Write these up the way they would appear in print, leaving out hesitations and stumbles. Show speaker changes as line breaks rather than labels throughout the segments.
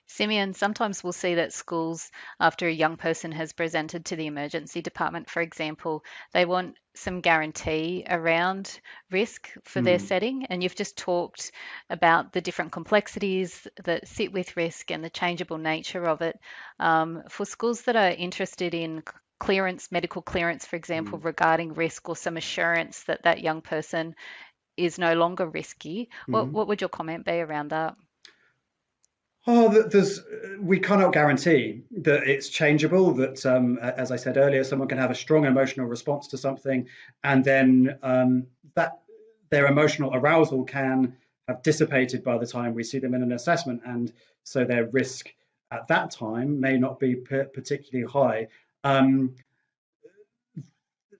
Simeon, sometimes we'll see that schools, after a young person has presented to the emergency department, for example, they want some guarantee around risk for their
Hmm.
setting. And you've just talked about the different complexities that sit with risk and the changeable nature of it. For schools that are interested in clearance, medical clearance, for example,
Hmm.
regarding risk or some assurance that that young person is no longer risky,
Hmm.
what would your comment be around that?
Oh, we cannot guarantee that it's changeable. That, as I said earlier, someone can have a strong emotional response to something, and then that their emotional arousal can have dissipated by the time we see them in an assessment, and so their risk at that time may not be particularly high. Um,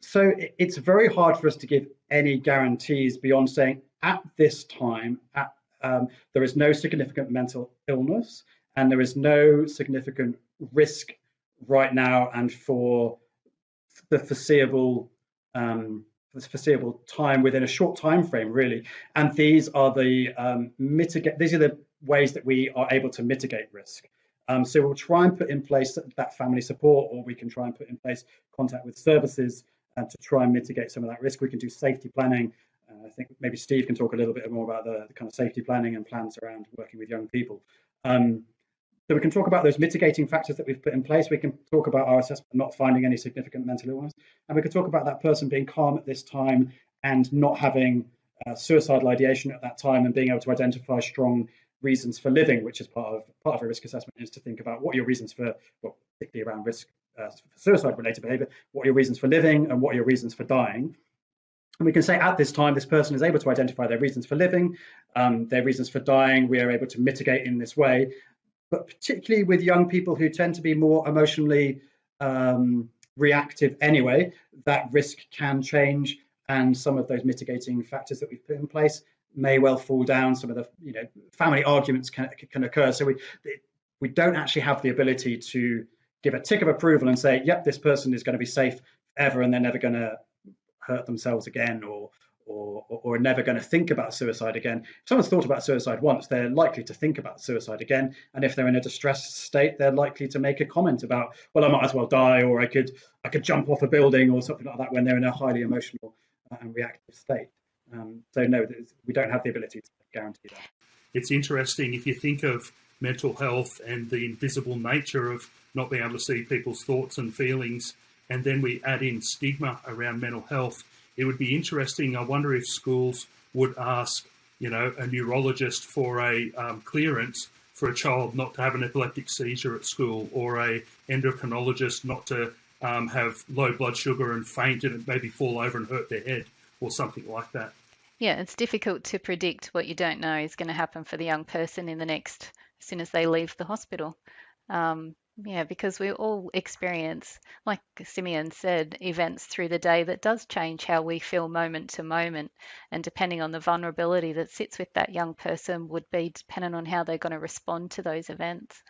so it's very hard for us to give any guarantees beyond saying at this time, there is no significant mental illness and there is no significant risk right now and for the foreseeable time within a short time frame, really. And these are the mitigate. These are the ways that we are able to mitigate risk. So we'll try and put in place that family support, or we can try and put in place contact with services to try and mitigate some of that risk. We can do safety planning. I think maybe Steve can talk a little bit more about the kind of safety planning and plans around working with young people. Um, so we can talk about those mitigating factors that we've put in place. We can talk about our assessment not finding any significant mental illness. And we can talk about that person being calm at this time and not having suicidal ideation at that time and being able to identify strong reasons for living, which is part of a risk assessment, is to think about what are your reasons for, well, particularly around risk for suicide related behavior, what are your reasons for living and what are your reasons for dying. And we can say at this time, this person is able to identify their reasons for living, their reasons for dying. We are able to mitigate in this way, but particularly with young people who tend to be more emotionally reactive anyway, that risk can change, and some of those mitigating factors that we've put in place may well fall down. Some of the family arguments can occur. So we don't actually have the ability to give a tick of approval and say, yep, this person is going to be safe ever and they're never going to hurt themselves again or are never going to think about suicide again. If someone's thought about suicide once, they're likely to think about suicide again. And if they're in a distressed state, they're likely to make a comment about, well, I might as well die, or I could jump off a building or something like that when they're in a highly emotional and reactive state. So no, we don't have the ability to guarantee that.
It's interesting if you think of mental health and the invisible nature of not being able to see people's thoughts and feelings, and then we add in stigma around mental health. It would be interesting. I wonder if schools would ask, a neurologist for a clearance for a child not to have an epileptic seizure at school, or a endocrinologist not to have low blood sugar and faint and maybe fall over and hurt their head, or something like that.
Yeah, it's difficult to predict what you don't know is going to happen for the young person in the next, as soon as they leave the hospital. Yeah, because we all experience, like Simeon said, events through the day that does change how we feel moment to moment. And depending on the vulnerability that sits with that young person would be dependent on how they're going to respond to those events.